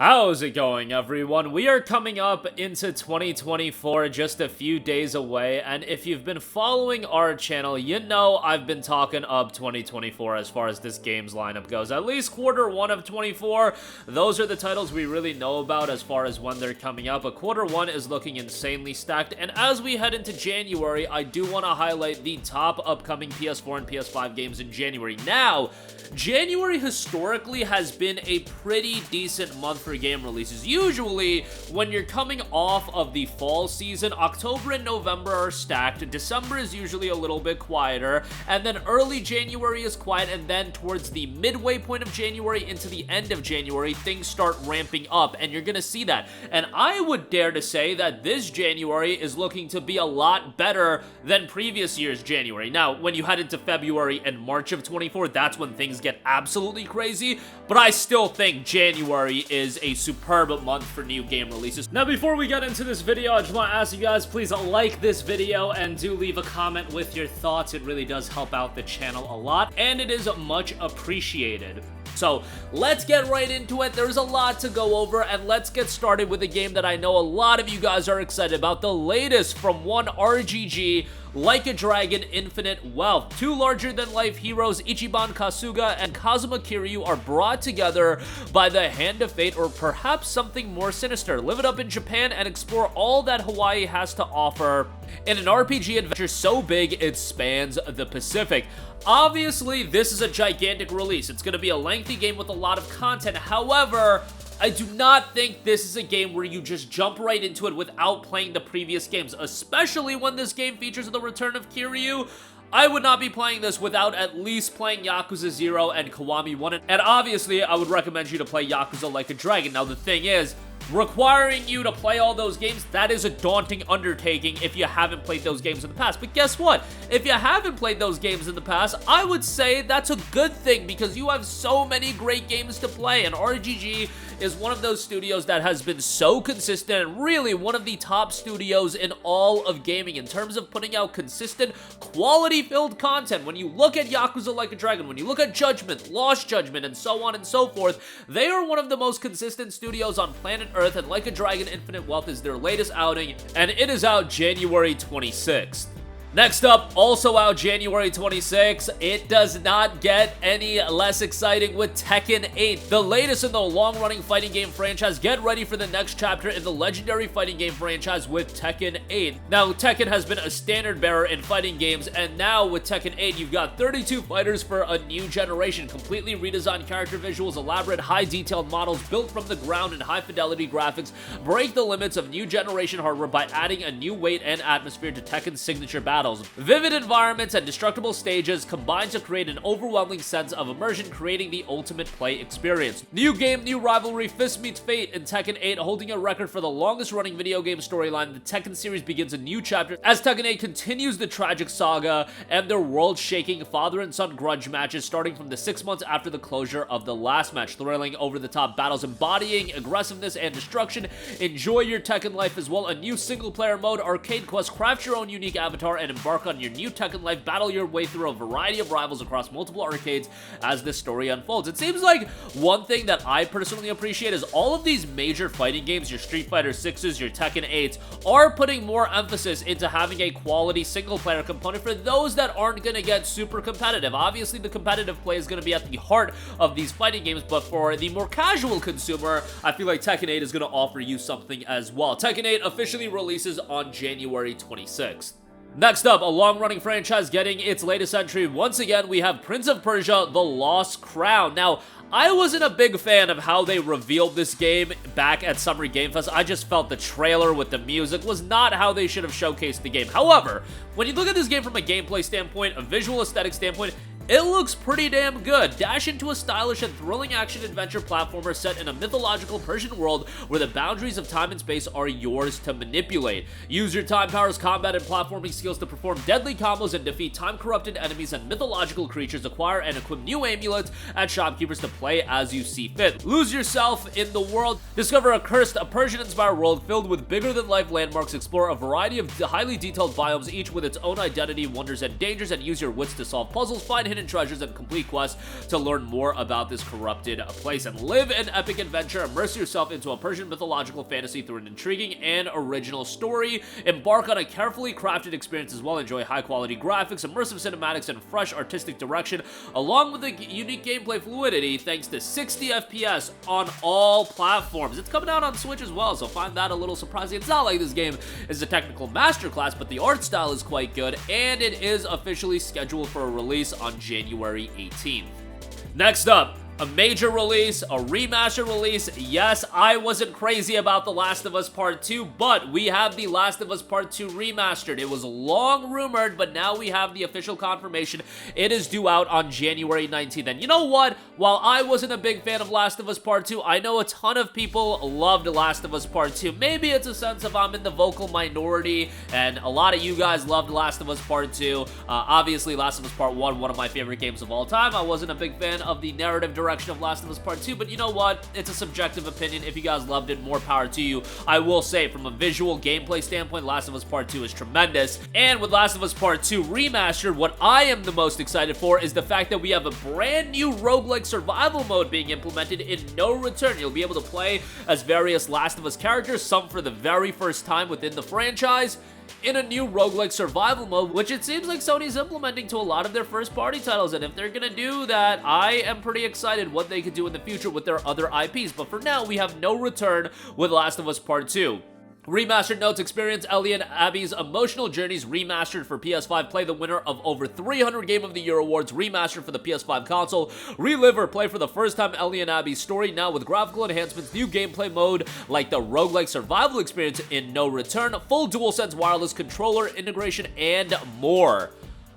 How's it going, everyone? We are coming up into 2024, just a few days away, and if you've been following our channel, you know I've been talking up 2024 as far as this game's lineup goes. At least quarter one of 24, those are the titles we really know about as far as when they're coming out, but quarter one is looking insanely stacked, and as we head into January, I do want to highlight the top upcoming PS4 and PS5 games in January. Now, January historically has been a pretty decent month for game releases. Usually, when you're coming off of the fall season, October and November are stacked, December is usually a little bit quieter, and then early January is quiet, and then towards the midway point of January into the end of January, things start ramping up, and you're gonna see that. And I would dare to say that this January is looking to be a lot better than previous year's January. Now, when you head into February and March of 24, that's when things get absolutely crazy, but I still think January is a superb month for new game releases. Now, before we get into this video, I just want to ask you guys, please like this video and do leave a comment with your thoughts. It really does help out the channel a lot, and it is much appreciated. So, let's get right into it. There's a lot to go over, and let's get started with a game that I know a lot of you guys are excited about, the latest from one RGG, Like a Dragon Infinite Wealth. Two larger-than-life heroes, Ichiban Kasuga and Kazuma Kiryu, are brought together by the hand of fate, or perhaps something more sinister. Live it up in Japan and explore all that Hawaii has to offer in an RPG adventure so big it spans the Pacific. Obviously, this is a gigantic release. It's going to be a lengthy game with a lot of content. However, I do not think this is a game where you just jump right into it without playing the previous games, especially when this game features the return of Kiryu. I would not be playing this without at least playing Yakuza 0 and Kiwami 1, and obviously, I would recommend you to play Yakuza Like a Dragon. Now, the thing is, requiring you to play all those games, that is a daunting undertaking if you haven't played those games in the past. But guess what? If you haven't played those games in the past, I would say that's a good thing because you have so many great games to play, and RGG is one of those studios that has been so consistent and really one of the top studios in all of gaming in terms of putting out consistent, quality-filled content. When you look at Yakuza Like a Dragon, when you look at Judgment, Lost Judgment, and so on and so forth, they are one of the most consistent studios on planet Earth, and Like a Dragon Infinite Wealth is their latest outing, and it is out January 26th. Next up, also out January 26th, it does not get any less exciting with Tekken 8, the latest in the long-running fighting game franchise. Get ready for the next chapter in the legendary fighting game franchise with Tekken 8. Now, Tekken has been a standard bearer in fighting games, and now with Tekken 8, you've got 32 fighters for a new generation, completely redesigned character visuals, elaborate high-detailed models built from the ground, and high-fidelity graphics break the limits of new generation hardware by adding a new weight and atmosphere to Tekken's signature battles. Vivid environments and destructible stages combine to create an overwhelming sense of immersion, creating the ultimate play experience. New game, new rivalry, Fist meets Fate in Tekken 8, holding a record for the longest-running video game storyline. The Tekken series begins a new chapter as Tekken 8 continues the tragic saga and their world-shaking father and son grudge matches starting from the 6 months after the closure of the last match. Thrilling, over-the-top battles embodying aggressiveness and destruction. Enjoy your Tekken life as well. A new single-player mode, arcade quest, craft your own unique avatar, and embark on your new Tekken life. Battle your way through a variety of rivals across multiple arcades as the story unfolds. It seems like one thing that I personally appreciate is all of these major fighting games, your Street Fighter 6s, your Tekken 8s, are putting more emphasis into having a quality single-player component for those that aren't going to get super competitive. Obviously, the competitive play is going to be at the heart of these fighting games, but for the more casual consumer, I feel like Tekken 8 is going to offer you something as well. Tekken 8 officially releases on January 26th. Next up, a long-running franchise getting its latest entry. Once again, we have Prince of Persia: The Lost Crown. Now, I wasn't a big fan of how they revealed this game back at Summer Game Fest. I just felt the trailer with the music was not how they should have showcased the game. However, when you look at this game from a gameplay standpoint, a visual aesthetic standpoint, it looks pretty damn good. Dash into a stylish and thrilling action-adventure platformer set in a mythological Persian world where the boundaries of time and space are yours to manipulate. Use your time powers, combat, and platforming skills to perform deadly combos and defeat time-corrupted enemies and mythological creatures. Acquire and equip new amulets at shopkeepers to play as you see fit. Lose yourself in the world. Discover a cursed, Persian-inspired world filled with bigger-than-life landmarks. Explore a variety of highly detailed biomes, each with its own identity, wonders, and dangers, and use your wits to solve puzzles, find hidden hidden treasures and complete quests to learn more about this corrupted place and live an epic adventure. Immerse yourself into a Persian mythological fantasy through an intriguing and original story. Embark on a carefully crafted experience as well. Enjoy high-quality graphics, immersive cinematics, and fresh artistic direction, along with a unique gameplay fluidity thanks to 60 FPS on all platforms. It's coming out on Switch as well, so find that a little surprising. It's not like this game is a technical masterclass, but the art style is quite good, and it is officially scheduled for a release on January 18th. Next up, a major release, a remastered release. Yes, I wasn't crazy about The Last of Us Part 2, but we have The Last of Us Part 2 Remastered. It was long rumored, but now we have the official confirmation. It is due out on January 19th. And you know what? While I wasn't a big fan of Last of Us Part 2, I know a ton of people loved Last of Us Part 2. Maybe it's a sense of I'm in the vocal minority, and a lot of you guys loved Last of Us Part 2. Obviously, Last of Us Part 1, one of my favorite games of all time. I wasn't a big fan of the narrative direction of Last of Us Part 2, but you know what? It's a subjective opinion. If you guys loved it, more power to you. I will say, from a visual gameplay standpoint, Last of Us Part 2 is tremendous. And with Last of Us Part 2 Remastered, what I am the most excited for is the fact that we have a brand new roguelike survival mode being implemented in No Return. You'll be able to play as various Last of Us characters, some for the very first time within the franchise, in a new roguelike survival mode, which it seems like Sony's implementing to a lot of their first-party titles. And if they're gonna do that, I am pretty excited what they could do in the future with their other IPs. But for now, we have No Return with Last of Us Part 2. Remastered notes: experience Ellie and Abby's emotional journeys remastered for PS5. Play the winner of over 300 Game of the Year awards remastered for the PS5 console. Relive or play for the first time Ellie and Abby's story now with graphical enhancements, new gameplay mode like the roguelike survival experience in No Return, full DualSense wireless controller integration, and more.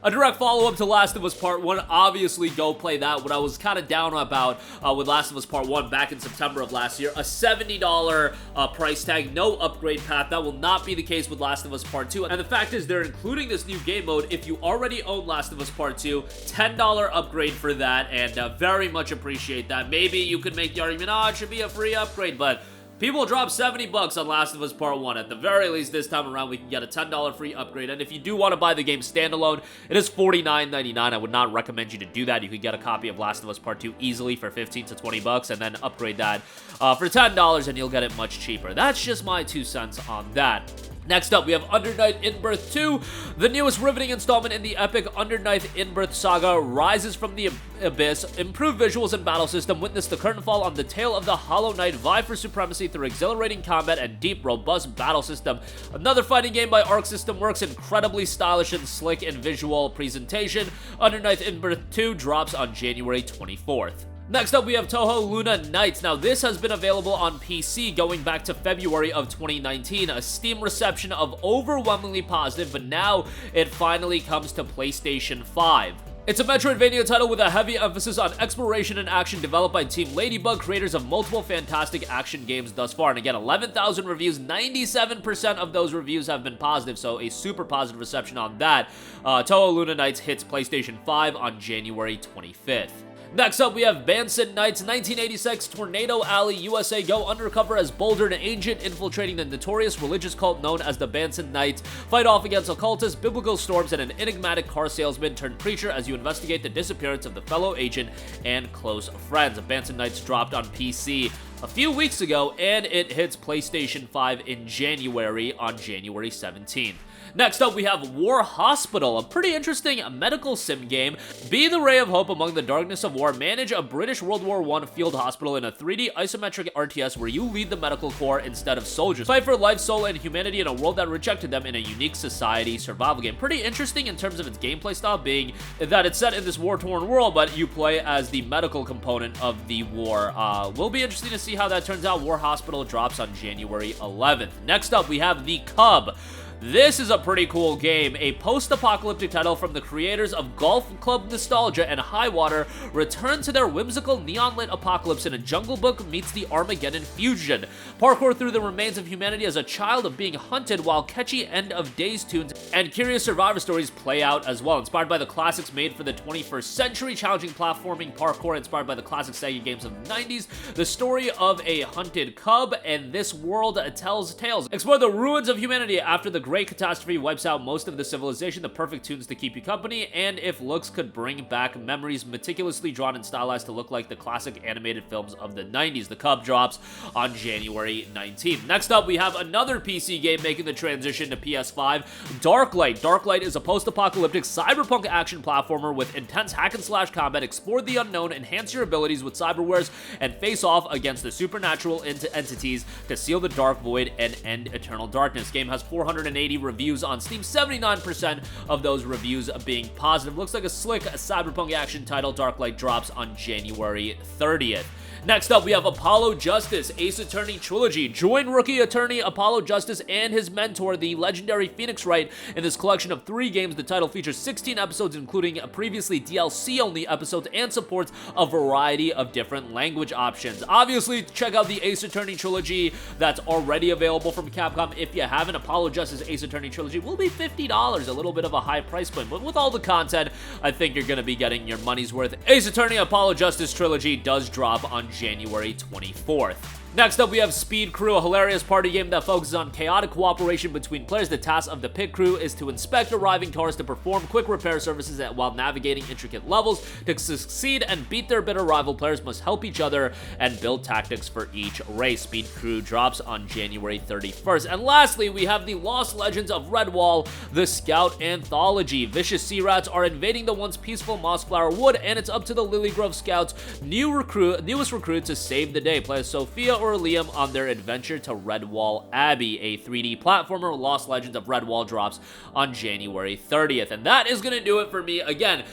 A direct follow-up to Last of Us Part 1, obviously go play that. What I was kind of down about with Last of Us Part 1 back in September of last year, a $70 price tag, no upgrade path. That will not be the case with Last of Us Part 2. And the fact is, they're including this new game mode. If you already own Last of Us Part 2, $10 upgrade for that, and very much appreciate that. Maybe you could make the argument, oh, it should be a free upgrade, but people drop $70 on Last of Us Part 1. At the very least, this time around, we can get a $10 free upgrade. And if you do want to buy the game standalone, it is $49.99. I would not recommend you to do that. You could get a copy of Last of Us Part 2 easily for $15 to $20 and then upgrade that for $10 and you'll get it much cheaper. That's just my 2 cents on that. Next up, we have Undernight In-Birth 2, the newest riveting installment in the epic Undernight In-Birth saga rises from the abyss. Improved visuals and battle system, witness the curtain fall on the tale of the Hollow Knight, vie for supremacy through exhilarating combat and deep, robust battle system. Another fighting game by Arc System Works, incredibly stylish and slick in visual presentation. Undernight In-Birth 2 drops on January 24th. Next up, we have Touhou Luna Nights. Now, this has been available on PC going back to February of 2019. A Steam reception of overwhelmingly positive, but now it finally comes to PlayStation 5. It's a Metroidvania title with a heavy emphasis on exploration and action, developed by Team Ladybug, creators of multiple fantastic action games thus far. And again, 11,000 reviews, 97% of those reviews have been positive, so a super positive reception on that. Touhou Luna Nights hits PlayStation 5 on January 25th. Next up, we have Bahnsen Knights, 1986, Tornado Alley, USA. Go undercover as Boulder, an agent infiltrating the notorious religious cult known as the Bahnsen Knights. Fight off against occultists, biblical storms, and an enigmatic car salesman turned preacher as you investigate the disappearance of the fellow agent and close friends. Bahnsen Knights dropped on PC a few weeks ago, and it hits PlayStation 5 in January on January 17th. Next up, we have War Hospital, a pretty interesting medical sim game. Be the ray of hope among the darkness of war. Manage a British World War I field hospital in a 3D isometric RTS where you lead the medical corps instead of soldiers. Fight for life, soul, and humanity in a world that rejected them in a unique society survival game. Pretty interesting in terms of its gameplay style, being that it's set in this war-torn world, but you play as the medical component of the war. Will be interesting to see how that turns out. War Hospital drops on January 11th. Next up, we have The Cub. This is a pretty cool game. A post-apocalyptic title from the creators of Golf Club Nostalgia and Highwater return to their whimsical neon-lit apocalypse in a Jungle Book meets the Armageddon fusion. Parkour through the remains of humanity as a child of being hunted while catchy end-of-days tunes and curious survivor stories play out as well. Inspired by the classics made for the 21st century, challenging platforming parkour inspired by the classic Sega games of the 90s, the story of a hunted cub, and this world tells tales. Explore the ruins of humanity after the great catastrophe wipes out most of the civilization, the perfect tunes to keep you company, and if looks could bring back memories, meticulously drawn and stylized to look like the classic animated films of the 90s. The Cub drops on January 19th. Next up, we have another PC game making the transition to PS5, Darklight. Darklight is a post-apocalyptic cyberpunk action platformer with intense hack-and-slash combat. Explore the unknown, enhance your abilities with cyberwares, and face off against the supernatural entities to seal the dark void and end eternal darkness. Game has 480 reviews on Steam, 79% of those reviews being positive. Looks like a slick cyberpunk action title. Darklight drops on January 30th. Next up, we have Apollo Justice, Ace Attorney Trilogy. Join rookie attorney Apollo Justice and his mentor, the legendary Phoenix Wright, in this collection of 3 games. The title features 16 episodes, including previously DLC-only episodes, and supports a variety of different language options. Obviously, check out the Ace Attorney Trilogy that's already available from Capcom. If you haven't, Apollo Justice Ace Attorney Trilogy will be $50, a little bit of a high price point, but with all the content, I think you're going to be getting your money's worth. Ace Attorney Apollo Justice Trilogy does drop on January 24th. Next up, we have Speed Crew, a hilarious party game that focuses on chaotic cooperation between players. The task of the pit crew is to inspect arriving cars to perform quick repair services while navigating intricate levels. To succeed and beat their bitter rival, players must help each other and build tactics for each race. Speed Crew drops on January 31st. And lastly, we have the Lost Legends of Redwall, the Scout Anthology. Vicious sea rats are invading the once peaceful Mossflower Wood, and it's up to the Lily Grove Scouts' newest recruit to save the day. Play as Sophia or Liam on their adventure to Redwall Abbey. A 3D platformer, Lost Legends of Redwall, drops on January 30th. And that is going to do it for me. Again,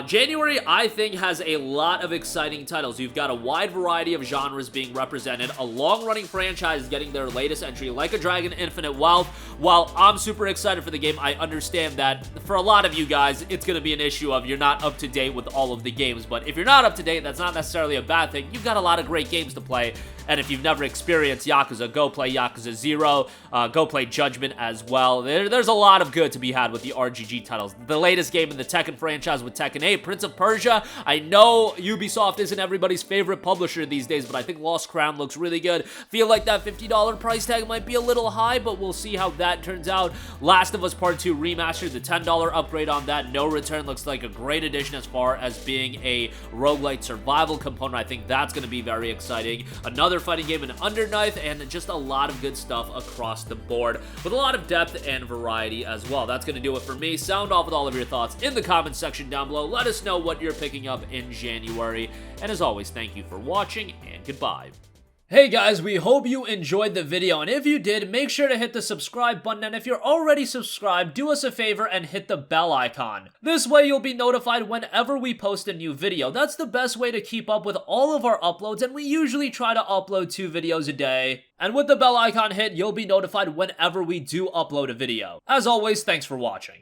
January, I think, has a lot of exciting titles. You've got a wide variety of genres being represented, a long-running franchise getting their latest entry, Like a Dragon Infinite Wealth. While I'm super excited for the game, I understand that for a lot of you guys, it's going to be an issue of you're not up to date with all of the games. But if you're not up to date, that's not necessarily a bad thing. You've got a lot of great games to play. And if you've never experienced Yakuza, go play Yakuza 0, go play Judgment as well. There's a lot of good to be had with the RGG titles. The latest game in the Tekken franchise with Tekken 8, Prince of Persia. I know Ubisoft isn't everybody's favorite publisher these days, but I think Lost Crown looks really good. Feel like that $50 price tag might be a little high, but we'll see how that turns out. Last of Us Part 2 Remastered, the $10 upgrade on that. No Return looks like a great addition as far as being a roguelite survival component. I think that's going to be very exciting. Another fighting game in Underknife, and just a lot of good stuff across the board with a lot of depth and variety as well. That's going to do it for me. Sound off with all of your thoughts in the comments section down below. Let us know what you're picking up in January. And as always, thank you for watching, and goodbye. Hey guys, we hope you enjoyed the video, and if you did, make sure to hit the subscribe button, and if you're already subscribed, do us a favor and hit the bell icon. This way you'll be notified whenever we post a new video. That's the best way to keep up with all of our uploads, and we usually try to upload 2 videos a day. And with the bell icon hit, you'll be notified whenever we do upload a video. As always, thanks for watching.